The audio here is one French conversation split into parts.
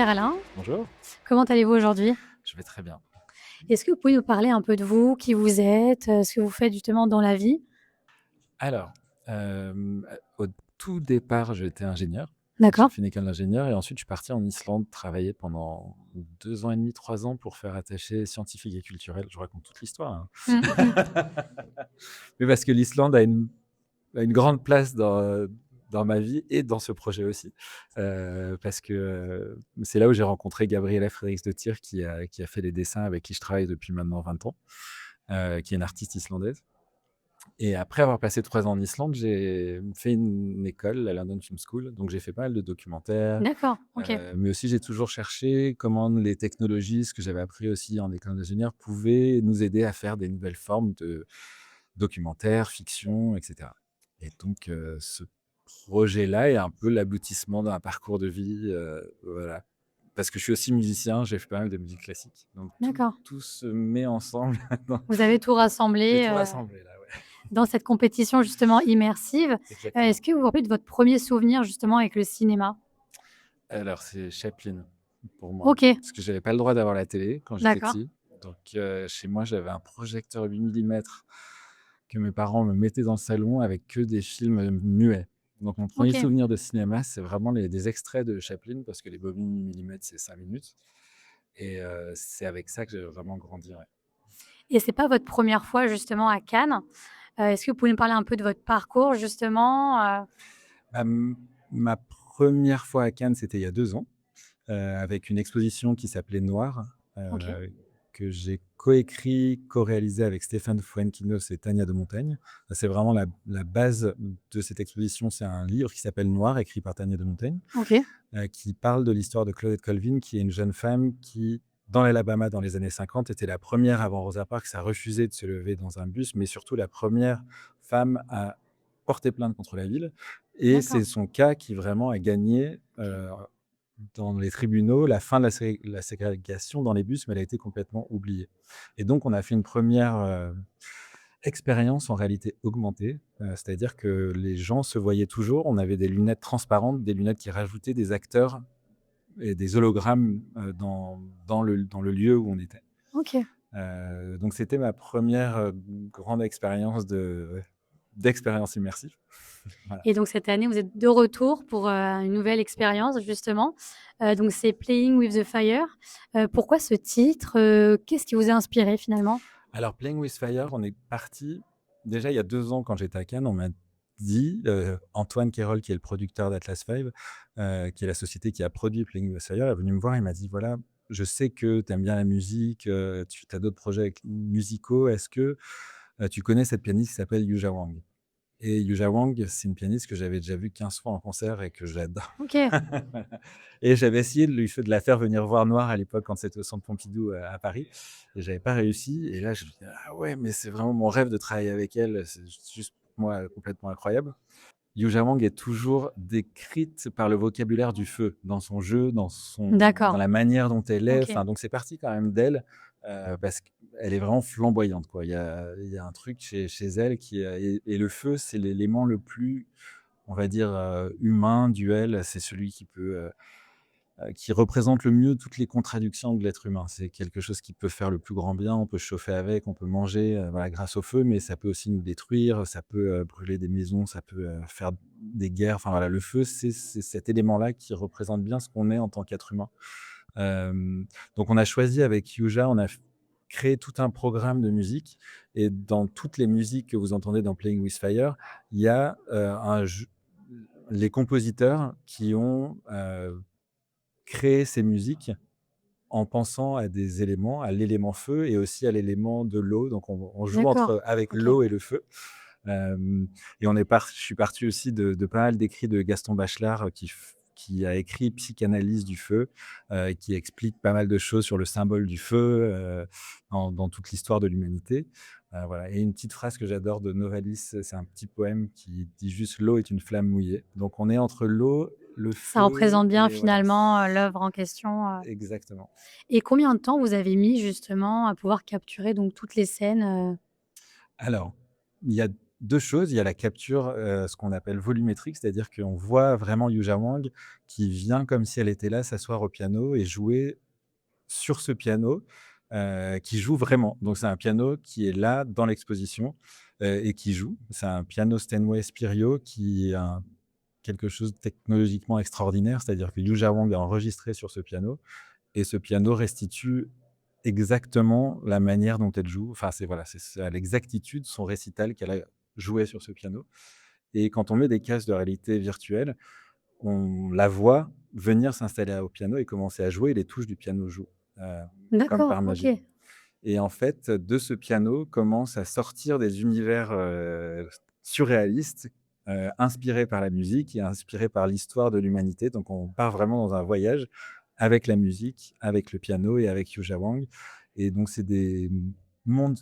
Pierre-Alain, Bonjour, comment allez-vous aujourd'hui? je vais très bien. Est-ce que vous pouvez nous parler un peu de vous, qui vous êtes, ce que vous faites justement dans la vie? Alors, au tout départ, j'étais ingénieur. J'ai D'accord. fait une école d'ingénieur et ensuite je suis parti en Islande travailler pendant 2 ans et demi, 3 ans pour faire attaché scientifique et culturel. Je raconte toute l'histoire, hein. Mmh mh. Mais parce que l'Islande a une grande place dans ma vie et dans ce projet aussi. Parce que, c'est là où j'ai rencontré Gabriela Fredriksdottir qui a fait les dessins avec qui je travaille depuis maintenant 20 ans, qui est une artiste islandaise. Et après avoir passé 3 ans en Islande, j'ai fait une école, la London Film School, donc j'ai fait pas mal de documentaires, D'accord, OK. mais aussi j'ai toujours cherché comment les technologies, ce que j'avais appris aussi en école d'ingénieur, pouvaient nous aider à faire des nouvelles formes de documentaires, fiction, et cetera. Et donc ce projet-là est un peu l'aboutissement d'un parcours de vie, voilà. Parce que je suis aussi musicien, j'ai fait pas mal de musique classique, donc tout D'accord. tout se met ensemble dans Vous avez tout j'ai rassemblé, tout rassemblé là, ouais. dans cette compétition justement immersive. Est-ce Exactement. que vous vous rappelez de votre premier souvenir justement avec le cinéma? Alors, c'est Chaplin pour moi, OK, parce que j'avais pas le droit d'avoir la télé quand j'étais d'accord. petit. Donc, chez moi, j'avais un projecteur 8 millimètres que mes parents me mettaient dans le salon avec que des films, muets. Donc mon premier OK, souvenir de cinéma, c'est vraiment les des extraits de Chaplin parce que les bobines 8 millimètres, c'est 5 minutes et c'est avec ça que j'ai vraiment grandi, ouais. et c'est pas votre première fois justement à Cannes? Est-ce que vous pouvez me parler un peu de votre parcours justement, Ma 1re fois à Cannes, c'était il y a 2 ans. Avec une exposition qui s'appelait Noir, OK, que j'ai coécrit, co-réalisé avec Stéphane Fuenquinos et Tania de Montaigne. C'est vraiment la base de cette exposition, c'est un livre qui s'appelle Noir, écrit par Tania de Montaigne, OK, qui parle de l'histoire de Claudette Colvin, qui est une jeune femme qui, dans l'Alabama, dans les années 50, était la première avant Rosa Parks à refuser de se lever dans un bus, mais surtout la première femme à porter plainte contre la ville. Et d'accord, c'est son cas qui vraiment a gagné, dans les tribunaux, la fin de la ségrégation dans les bus, mais elle a été complètement oubliée. Et donc on a fait une première expérience en réalité augmentée, c'est-à-dire que les gens se voyaient toujours. On avait des lunettes transparentes, des lunettes qui rajoutaient des acteurs et des hologrammes, dans le lieu où on était. OK. Donc c'était ma première re grande expérience d'expérience immersive. Voilà. Et donc cette année, vous êtes de retour pour, une nouvelle expérience justement, donc c'est Playing with the Fire. Pourquoi ce titre? Qu'est-ce qui vous a inspiré finalement? Alors Playing with Fire, on est parti déjà il y a 2 ans quand j'étais à Cannes, on m'a dit, Antoine Quérol qui est le producteur d'Atlas Five, qui est la société qui a produit Playing with Fire, est venu me voir, il m'a dit: «Voilà, je sais que tu aimes bien la musique, tu as d'autres projets musicaux. Est-ce que, tu connais cette pianiste qui s'appelle Yuja Wang?» Et Yuja Wang, c'est une pianiste que j'avais déjà vue 15 fois en concert et que j'adore. OK, Et j'avais essayé de la faire venir voir Noir à l'époque quand c'était au Centre Pompidou, à Paris et j'avais pas réussi et là je me dis: «Ah ouais, mais c'est vraiment mon rêve de travailler avec elle, c'est juste pour moi complètement incroyable». Yuja Wang est toujours décrite par le vocabulaire du feu, dans son jeu, dans d'accord, la manière dont elle est, OK. enfin donc c'est parti quand même d'elle, parce qu'elle est vraiment flamboyante quoi. Il y a un truc chez elle qui, et le feu, c'est l'élément le plus, on va dire, humain, duel. C'est celui qui représente le mieux toutes les contradictions de l'être humain. C'est quelque chose qui peut faire le plus grand bien, on peut chauffer avec, on peut manger, voilà, grâce au feu, mais ça peut aussi nous détruire, ça peut, brûler des maisons, ça peut, faire des guerres. Enfin voilà, le feu, c'est cet élément-là qui représente bien ce qu'on est en tant qu'être humain. Donc on a choisi avec Yuja, on a créé tout un programme de musique et dans toutes les musiques que vous entendez dans Playing with Fire, il y a, un jeu les compositeurs qui ont, créé ces musiques en pensant à des éléments, à l'élément feu et aussi à l'élément de l'eau. Donc on joue D'accord, avec OK. l'eau et le feu. Et je suis parti aussi de pas mal d'écrits de Gaston Bachelard, qui a écrit Psychanalyse du feu, qui explique pas mal de choses sur le symbole du feu, dans toute l'histoire de l'humanité. Voilà, et une petite phrase que j'adore de Novalis, c'est un petit poème qui dit juste: «L'eau est une flamme mouillée». Donc on est entre l'eau, le Ça feu représente bien et voilà, finalement, l'œuvre en question. exactement. Et combien de temps vous avez mis justement à pouvoir capturer donc toutes les scènes? Alors, il y a 2 choses, il y a la capture, ce qu'on appelle volumétrique, c'est-à-dire qu'on voit vraiment Yuja Wang qui vient comme si elle était là, s'asseoir au piano et jouer sur ce piano, qui joue vraiment. Donc c'est un piano qui est là dans l'exposition, et qui joue. C'est un piano Steinway Spirio qui est quelque chose de technologiquement extraordinaire, c'est-à-dire que Yuja Wang a enregistré sur ce piano et ce piano restitue exactement la manière dont elle joue. Enfin, c'est à l'exactitude son récital qu'elle a joué sur ce piano. Et quand on met des casques de réalité virtuelle, on la voit venir s'installer au piano et commencer à jouer et les touches du piano jouent, heu, comme D'accord, par magie. OK. Et en fait, de ce piano commencent à sortir des univers, surréalistes, inspirés par la musique et inspirés par l'histoire de l'humanité. Donc on part vraiment dans un voyage avec la musique, avec le piano et avec Yuja Wang. Et donc c'est des mondes,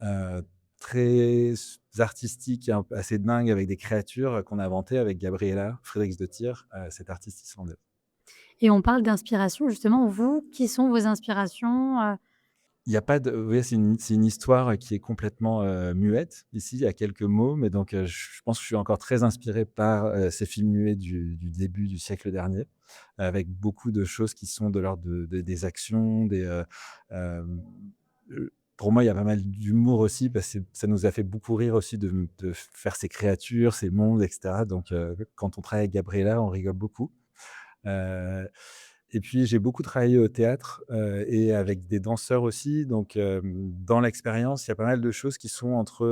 heu, très artistiques et un peu assez dingues avec des créatures qu'on a inventées avec Gabriela Fredriksdottir, cette artiste islandaise. Et on parle d'inspiration justement, vous, qui sont vos inspirations, Il y a pas de Oui, c'est une histoire qui est complètement, muette. Ici, il y a quelques mots, mais donc je pense que je suis encore très inspiré par, ces films muets du début du siècle dernier, avec beaucoup de choses qui sont de l'ordre des actions, hem, pour moi, il y a pas mal d'humour aussi parce que ça nous a fait beaucoup rire aussi de faire ces créatures, ces mondes et cetera. Donc quand on travaille avec Gabriela, on rigole beaucoup. Heu et puis j'ai beaucoup travaillé au théâtre, et avec des danseurs aussi. Donc dans l'expérience, il y a pas mal de choses qui sont entre,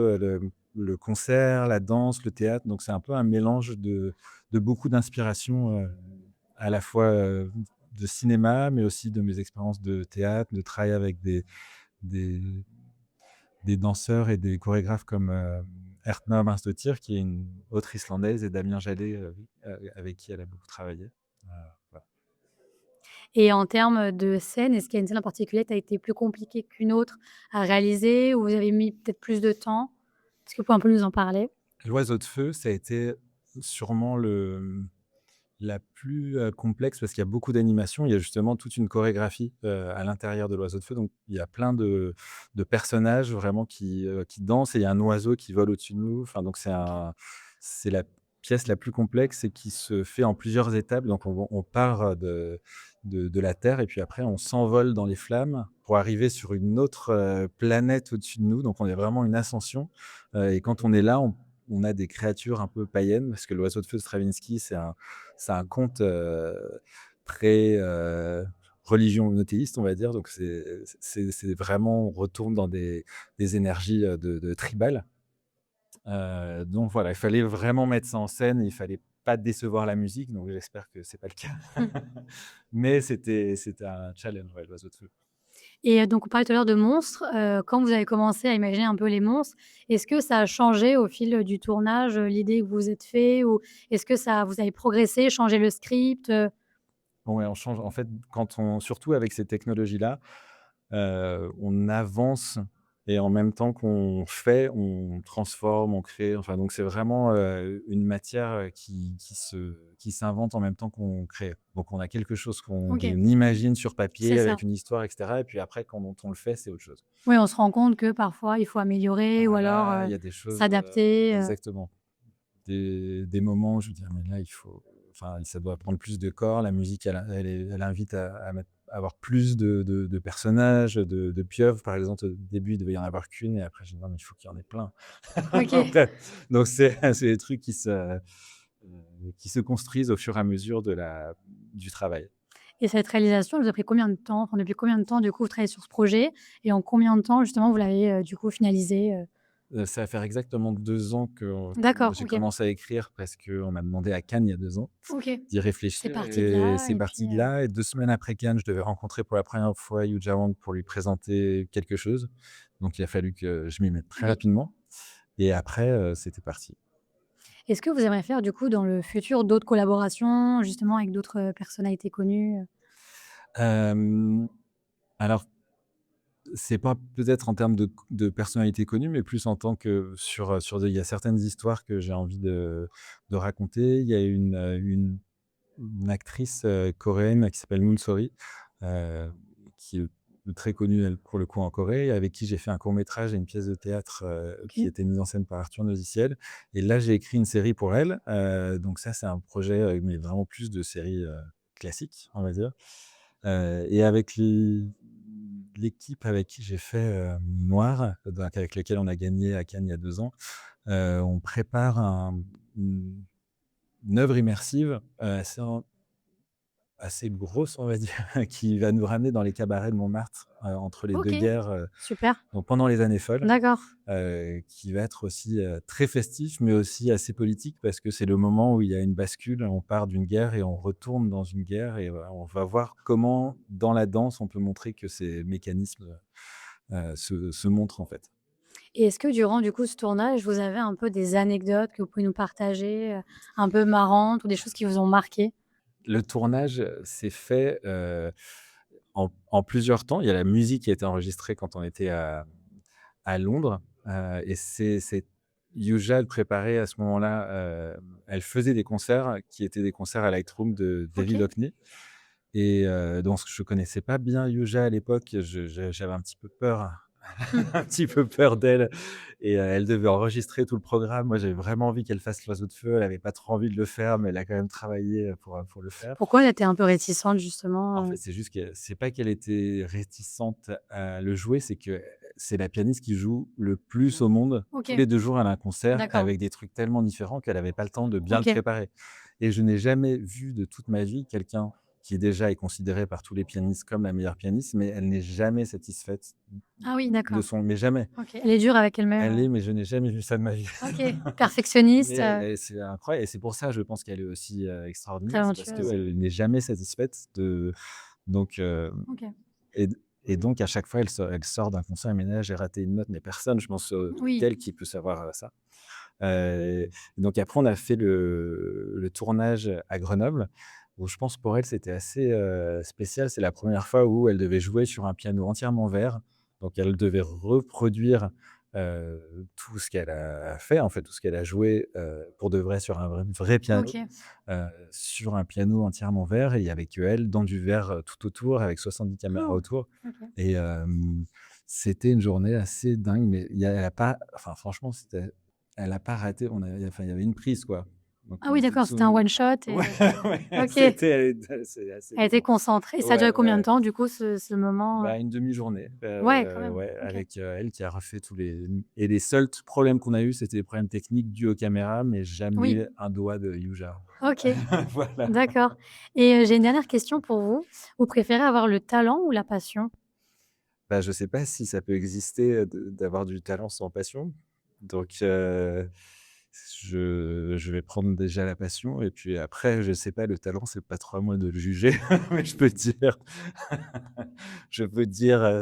le concert, la danse, le théâtre. Donc c'est un peu un mélange de beaucoup d'inspirations, à la fois, de cinéma, mais aussi de mes expériences de théâtre, de travail avec des des danseurs et des chorégraphes comme, Ertna Marsdottir, qui est une autre islandaise, et Damien Jallet, avec qui elle a beaucoup travaillé. Voilà. et en termes de scène, est-ce qu'il y a une scène en particulier qui a été plus compliquée qu'une autre à réaliser, où vous avez mis peut-être plus de temps? Est-ce que vous pouvez un peu nous en parler? L'oiseau de feu, ça a été sûrement la plus, complexe parce qu'il y a beaucoup d'animation. Il y a justement toute une chorégraphie, à l'intérieur de l'oiseau de feu. Donc il y a plein de personnages vraiment qui dansent, et il y a un oiseau qui vole au-dessus de nous. Enfin donc c'est la pièce la plus complexe et qui se fait en plusieurs étapes. Donc on part, de la terre et puis après on s'envole dans les flammes pour arriver sur une autre, planète au-dessus de nous. Donc on est vraiment une ascension, et quand on est là, on a des créatures un peu païennes parce que l'oiseau de feu de Stravinsky, c'est un conte, très, religion monothéiste, on va dire. Donc c'est vraiment, on retourne dans des énergies, de tribales. Donc voilà, il fallait vraiment mettre ça en scène et il fallait pas décevoir la musique, donc j'espère que c'est pas le cas. Mmh. Mais c'était un challenge, ouais, l'oiseau de feu. Et donc on parlait tout à l'heure de monstres, quand vous avez commencé à imaginer un peu les monstres, est-ce que ça a changé au fil, du tournage, l'idée que vous vous êtes fait? Ou est-ce que ça vous avez progressé, changé le script, Ouais, on change en fait, quand on surtout avec ces technologies-là, on avance et en même temps qu'on fait, on transforme, on crée, enfin donc c'est vraiment, une matière, qui s'invente en même temps qu'on crée. Donc on a quelque chose qu'on OK, imagine sur c'est papier ça. avec une histoire et cetera, et puis après quand on le fait, c'est autre chose. Oui, on se rend compte que parfois il faut améliorer ou alors, Voilà, il y a des choses, s'adapter, exactement. Des moments où je me dis: «Ah mais là, il faut, enfin, ça doit prendre plus de corps». La musique, elle invite à avoir plus de personnages, de pieuvres. Par exemple, au début, il devait y en avoir qu'une et après j'ai dit: «Non, mais il faut qu'il y en ait plein». OK. Donc c'est des trucs qui se construisent au fur et à mesure du travail. Et cette réalisation, elle vous a pris combien de temps? Enfin, depuis combien de temps, du coup, vous travaillez sur ce projet? Et en combien de temps, justement, vous l'avez, du coup, finalisé, Ça va faire exactement 2 ans que D'accord, j'ai OK. commencé à écrire parce qu'on m'a demandé à Cannes il y a 2 ans OK. d'y C'est réfléchir, parti de et là c'est et parti puis, de là. Et 2 semaines après Cannes, je devais rencontrer pour la première fois Yuja Wang pour lui présenter quelque chose. Donc il a fallu que je m'y mette très oui. rapidement et après, c'était parti. Est-ce que vous aimeriez faire, du coup, dans le futur, d'autres collaborations, justement, avec d'autres, personnalités connues, Hem, alors c'est pas peut-être en termes de personnalité connue, mais plus en tant que il y a certaines histoires que j'ai envie de raconter. Il y a une actrice, coréenne qui s'appelle Moon Sori, heu, qui très connue, elle, pour le coup, en Corée, avec qui j'ai fait un court-métrage et une pièce de théâtre, qui OK. était mise en scène par Arthur Noziciel et là, j'ai écrit une série pour elle, donc ça, c'est un projet, mais vraiment plus de série, classique, on va dire, et avec l'équipe avec qui j'ai fait, Noir, donc avec lequel on a gagné à Cannes il y a 2 ans, on prépare une une œuvre immersive, assez grosse, on va dire, qui va nous ramener dans les cabarets de Montmartre, entre les 2 OK, guerres, super. donc pendant les années folles, D'accord. qui va être aussi, très festif, mais aussi assez politique parce que c'est le moment où il y a une bascule. On part d'une guerre et on retourne dans une guerre et voilà, on va voir comment, dans la danse, on peut montrer que ces mécanismes, se montrent, en fait. Et est-ce que durant, du coup, ce tournage, vous avez un peu des anecdotes que vous pouvez nous partager, un peu marrantes ou des choses qui vous ont marqué? Le tournage, s'est fait, en plusieurs temps. Il y a la musique qui a été enregistrée quand on était à Londres, et c'est Yuja, elle préparait à ce moment-là, elle faisait des concerts qui étaient des concerts à Lightroom de David OK. Hockney et donc je connaissais pas bien Yuja à l'époque. J'avais un petit peu peur, Mmh. un petit peu peur d'elle et elle devait enregistrer tout le programme. Moi, j'avais vraiment envie qu'elle fasse l'oiseau de feu. Elle avait pas trop envie de le faire, mais elle a quand même travaillé, pour le faire. Pourquoi elle était un peu réticente En justement, fait, c'est juste que c'est pas qu'elle était réticente à le jouer, c'est que c'est la pianiste qui joue le plus au monde. Tous OK, les 2 jours, elle a un concert d'accord. avec des trucs tellement différents qu'elle avait pas le temps de bien le OK. préparer et je n'ai jamais vu de toute ma vie quelqu'un qui déjà est considéré par tous les pianistes comme la meilleure pianiste, mais elle n'est jamais satisfaite Ah oui, de d'accord. son mais jamais. OK. Elle est dure avec elle-même, Elle est mais je n'ai jamais vu ça de ma vie. OK. Mais Perfectionniste, c'est incroyable et c'est pour ça, je pense qu'elle est aussi, extraordinaire. C'est parce talentueuse. qu'elle n'est jamais satisfaite de donc OK. et et donc à chaque fois, elle sort d'un concert, elle dit: «J'ai raté une note», mais personne, je pense, Oui. qu'elle qui peut savoir, ça. Heu, donc après on a fait le tournage à Grenoble, où je pense pour elle c'était assez, spécial. C'est la première fois où elle devait jouer sur un piano entièrement vert. Donc elle devait reproduire, tout ce qu'elle a fait, en fait, tout ce qu'elle a joué, pour de vrai sur un vrai piano, OK. sur un piano entièrement vert et il y avait qu'elle dans du vert, tout autour avec 70 caméras Oh! autour OK. et c'était une journée assez dingue, mais elle a pas enfin franchement, elle a pas raté, enfin, il y avait une prise, quoi. Donc Ah oui, d'accord, c'était un one shot ouais, et ouais, OK. Elle c'est assez était concentrée. Ça a duré ouais, combien de ouais, temps du coup ce moment, bah, une demi-journée, Ouais, quand même. ouais, OK. avec, elle qui a refait tous les et les seuls problèmes qu'on a eu, c'était des problèmes techniques dus aux caméras, mais Oui. jamais un doigt de Yuja. OK, Voilà. d'accord et j'ai une dernière question pour vous. Vous préférez avoir le talent ou la passion? Bah, je sais pas si ça peut exister, d'avoir du talent sans passion. Donc, je vais prendre déjà la passion et puis après, je sais pas, le talent, c'est pas trop à moi de le juger, mais je peux dire,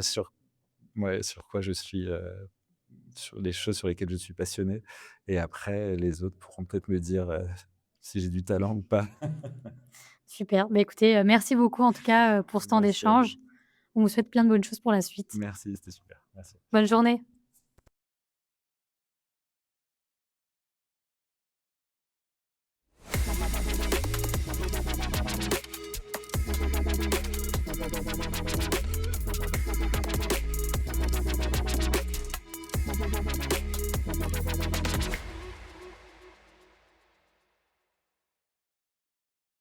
sur ouais, sur quoi je suis, sur les choses sur lesquelles je suis passionné et après les autres pourront peut-être me dire, si j'ai du talent ou pas. Super. Bah, écoutez, merci beaucoup en tout cas, pour ce temps Merci à vous. d'échange. On vous souhaite plein de bonnes choses pour la suite. Merci, c'était super. Merci. Bonne journée.